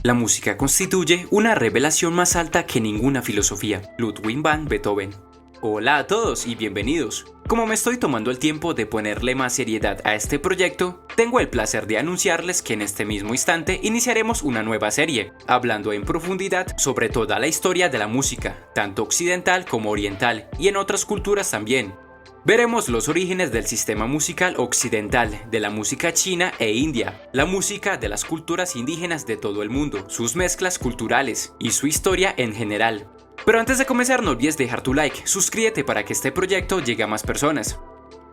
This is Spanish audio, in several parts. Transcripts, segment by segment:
La música constituye una revelación más alta que ninguna filosofía. Ludwig van Beethoven. Hola a todos y bienvenidos. Como me estoy tomando el tiempo de ponerle más seriedad a este proyecto, tengo el placer de anunciarles que en este mismo instante iniciaremos una nueva serie, hablando en profundidad sobre toda la historia de la música, tanto occidental como oriental, y en otras culturas también. Veremos los orígenes del sistema musical occidental, de la música china e india, la música de las culturas indígenas de todo el mundo, sus mezclas culturales y su historia en general. Pero antes de comenzar no olvides dejar tu like, suscríbete para que este proyecto llegue a más personas.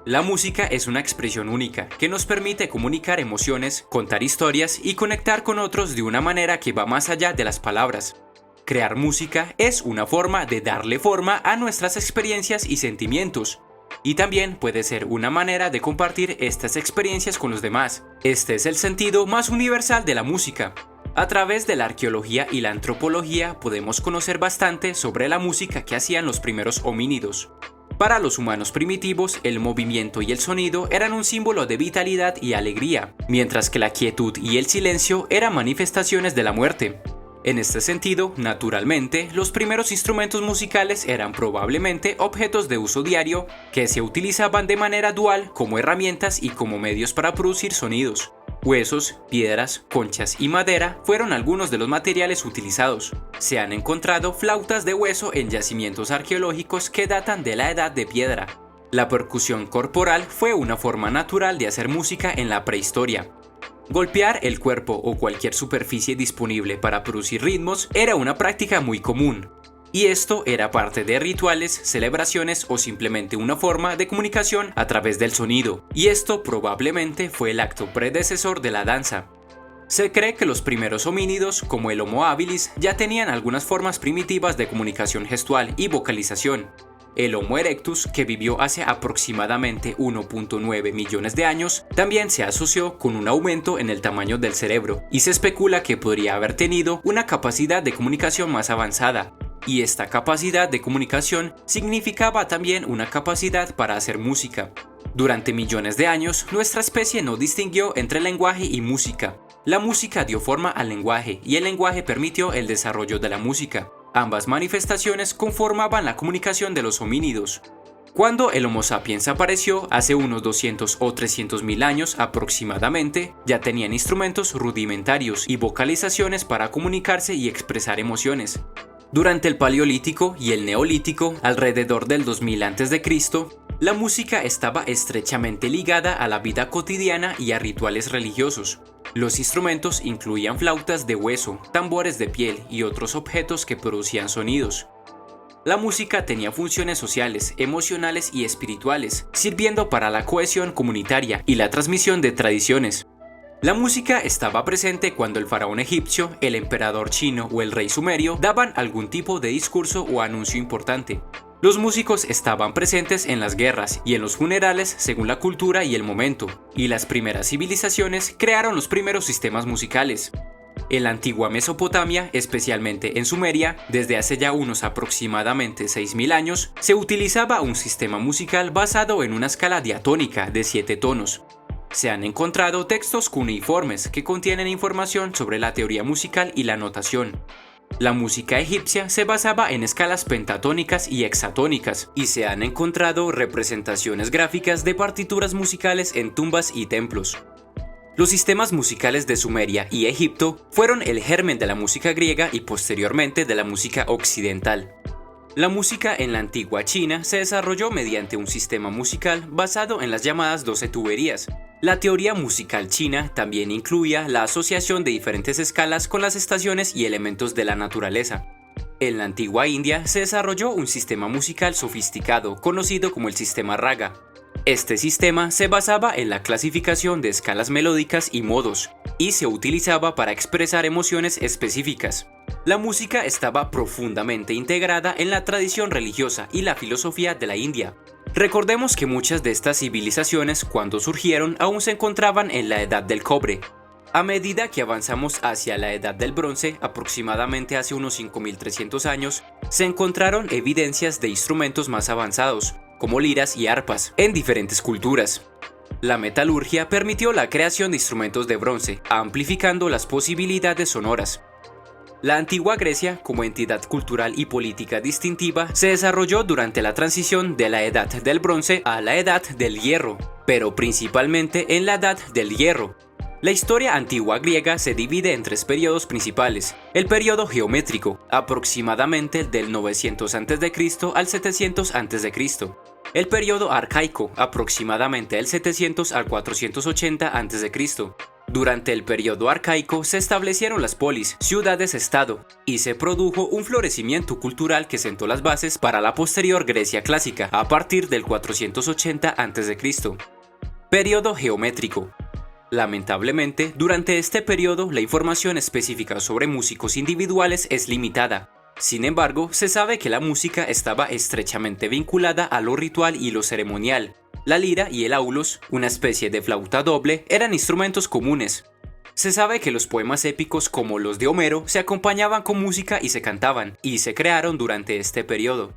La música es una expresión única que nos permite comunicar emociones, contar historias y conectar con otros de una manera que va más allá de las palabras. Crear música es una forma de darle forma a nuestras experiencias y sentimientos. Y también puede ser una manera de compartir estas experiencias con los demás. Este es el sentido más universal de la música. A través de la arqueología y la antropología podemos conocer bastante sobre la música que hacían los primeros homínidos. Para los humanos primitivos, el movimiento y el sonido eran un símbolo de vitalidad y alegría, mientras que la quietud y el silencio eran manifestaciones de la muerte. En este sentido, naturalmente, los primeros instrumentos musicales eran probablemente objetos de uso diario que se utilizaban de manera dual como herramientas y como medios para producir sonidos. Huesos, piedras, conchas y madera fueron algunos de los materiales utilizados. Se han encontrado flautas de hueso en yacimientos arqueológicos que datan de la Edad de Piedra. La percusión corporal fue una forma natural de hacer música en la prehistoria. Golpear el cuerpo o cualquier superficie disponible para producir ritmos era una práctica muy común, y esto era parte de rituales, celebraciones o simplemente una forma de comunicación a través del sonido, y esto probablemente fue el acto predecesor de la danza. Se cree que los primeros homínidos, como el Homo habilis, ya tenían algunas formas primitivas de comunicación gestual y vocalización. El Homo erectus, que vivió hace aproximadamente 1.9 millones de años, también se asoció con un aumento en el tamaño del cerebro, y se especula que podría haber tenido una capacidad de comunicación más avanzada. Y esta capacidad de comunicación significaba también una capacidad para hacer música. Durante millones de años, nuestra especie no distinguió entre lenguaje y música. La música dio forma al lenguaje, y el lenguaje permitió el desarrollo de la música. Ambas manifestaciones conformaban la comunicación de los homínidos. Cuando el Homo sapiens apareció, hace unos 200 o 300 mil años aproximadamente, ya tenían instrumentos rudimentarios y vocalizaciones para comunicarse y expresar emociones. Durante el Paleolítico y el Neolítico, alrededor del 2000 a.C., la música estaba estrechamente ligada a la vida cotidiana y a rituales religiosos. Los instrumentos incluían flautas de hueso, tambores de piel y otros objetos que producían sonidos. La música tenía funciones sociales, emocionales y espirituales, sirviendo para la cohesión comunitaria y la transmisión de tradiciones. La música estaba presente cuando el faraón egipcio, el emperador chino o el rey sumerio daban algún tipo de discurso o anuncio importante. Los músicos estaban presentes en las guerras y en los funerales según la cultura y el momento, y las primeras civilizaciones crearon los primeros sistemas musicales. En la antigua Mesopotamia, especialmente en Sumeria, desde hace ya unos aproximadamente 6.000 años, se utilizaba un sistema musical basado en una escala diatónica de 7 tonos. Se han encontrado textos cuneiformes que contienen información sobre la teoría musical y la notación. La música egipcia se basaba en escalas pentatónicas y hexatónicas, y se han encontrado representaciones gráficas de partituras musicales en tumbas y templos. Los sistemas musicales de Sumeria y Egipto fueron el germen de la música griega y posteriormente de la música occidental. La música en la antigua China se desarrolló mediante un sistema musical basado en las llamadas 12 tuberías. La teoría musical china también incluía la asociación de diferentes escalas con las estaciones y elementos de la naturaleza. En la antigua India se desarrolló un sistema musical sofisticado conocido como el sistema raga. Este sistema se basaba en la clasificación de escalas melódicas y modos, y se utilizaba para expresar emociones específicas. La música estaba profundamente integrada en la tradición religiosa y la filosofía de la India. Recordemos que muchas de estas civilizaciones, cuando surgieron, aún se encontraban en la Edad del Cobre. A medida que avanzamos hacia la Edad del Bronce, aproximadamente hace unos 5300 años, se encontraron evidencias de instrumentos más avanzados, como liras y arpas, en diferentes culturas. La metalurgia permitió la creación de instrumentos de bronce, amplificando las posibilidades sonoras. La antigua Grecia, como entidad cultural y política distintiva, se desarrolló durante la transición de la Edad del Bronce a la Edad del Hierro, pero principalmente en la Edad del Hierro. La historia antigua griega se divide en tres periodos principales: el periodo geométrico, aproximadamente del 900 a.C. al 700 a.C., el periodo arcaico, aproximadamente del 700 al 480 a.C. Durante el periodo arcaico se establecieron las polis, ciudades-estado, y se produjo un florecimiento cultural que sentó las bases para la posterior Grecia clásica a partir del 480 a.C. Periodo geométrico. Lamentablemente, durante este periodo la información específica sobre músicos individuales es limitada. Sin embargo, se sabe que la música estaba estrechamente vinculada a lo ritual y lo ceremonial. La lira y el aulos, una especie de flauta doble, eran instrumentos comunes. Se sabe que los poemas épicos como los de Homero se acompañaban con música y se cantaban, y se crearon durante este periodo.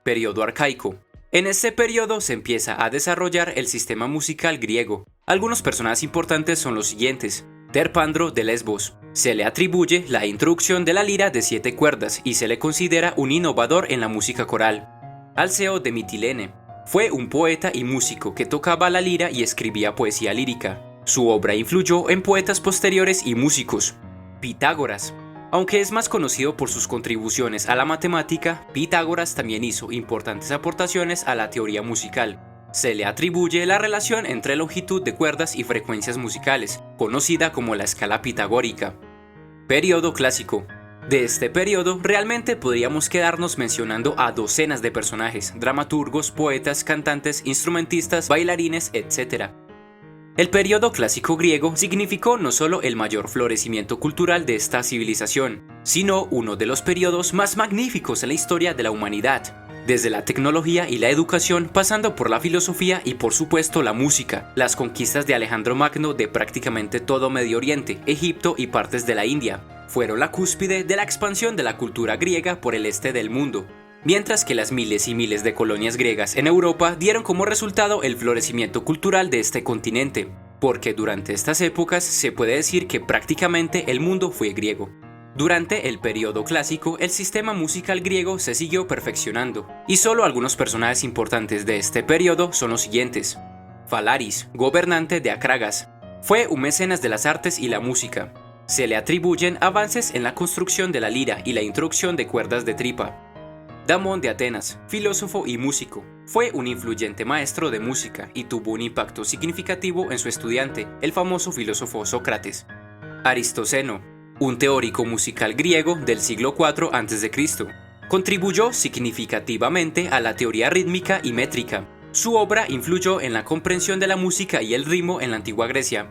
Periodo arcaico. En este periodo se empieza a desarrollar el sistema musical griego. Algunos personajes importantes son los siguientes: Terpandro de Lesbos. Se le atribuye la introducción de la lira de 7 cuerdas y se le considera un innovador en la música coral. Alceo de Mitilene. Fue un poeta y músico que tocaba la lira y escribía poesía lírica. Su obra influyó en poetas posteriores y músicos. Pitágoras. Aunque es más conocido por sus contribuciones a la matemática, Pitágoras también hizo importantes aportaciones a la teoría musical. Se le atribuye la relación entre longitud de cuerdas y frecuencias musicales, conocida como la escala pitagórica. Periodo clásico. De este periodo realmente podríamos quedarnos mencionando a docenas de personajes: dramaturgos, poetas, cantantes, instrumentistas, bailarines, etc. El periodo clásico griego significó no solo el mayor florecimiento cultural de esta civilización, sino uno de los periodos más magníficos en la historia de la humanidad. Desde la tecnología y la educación, pasando por la filosofía y por supuesto la música, las conquistas de Alejandro Magno de prácticamente todo Medio Oriente, Egipto y partes de la India, fueron la cúspide de la expansión de la cultura griega por el este del mundo, mientras que las miles y miles de colonias griegas en Europa dieron como resultado el florecimiento cultural de este continente, porque durante estas épocas se puede decir que prácticamente el mundo fue griego. Durante el periodo clásico, el sistema musical griego se siguió perfeccionando, y solo algunos personajes importantes de este periodo son los siguientes. Falaris, gobernante de Acragas, fue un mecenas de las artes y la música. Se le atribuyen avances en la construcción de la lira y la introducción de cuerdas de tripa. Damón de Atenas, filósofo y músico, fue un influyente maestro de música y tuvo un impacto significativo en su estudiante, el famoso filósofo Sócrates. Aristoceno, un teórico musical griego del siglo IV a.C., contribuyó significativamente a la teoría rítmica y métrica. Su obra influyó en la comprensión de la música y el ritmo en la antigua Grecia.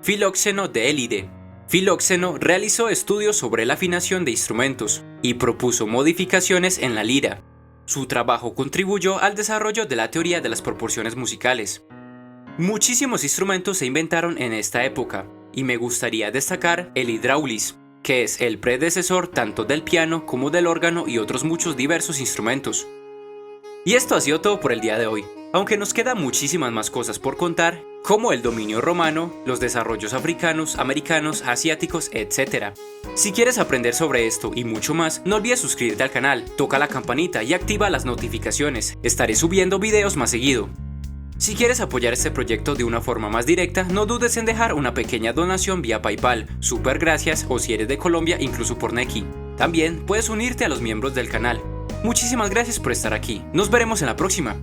Filóxeno de Élide. Filóxeno realizó estudios sobre la afinación de instrumentos y propuso modificaciones en la lira. Su trabajo contribuyó al desarrollo de la teoría de las proporciones musicales. Muchísimos instrumentos se inventaron en esta época, y me gustaría destacar el hidráulis, que es el predecesor tanto del piano como del órgano y otros muchos diversos instrumentos. Y esto ha sido todo por el día de hoy, aunque nos quedan muchísimas más cosas por contar, como el dominio romano, los desarrollos africanos, americanos, asiáticos, etc. Si quieres aprender sobre esto y mucho más, no olvides suscribirte al canal, toca la campanita y activa las notificaciones. Estaré subiendo videos más seguido. Si quieres apoyar este proyecto de una forma más directa, no dudes en dejar una pequeña donación vía PayPal, super gracias, o si eres de Colombia, incluso por Nequi. También puedes unirte a los miembros del canal. Muchísimas gracias por estar aquí. Nos veremos en la próxima.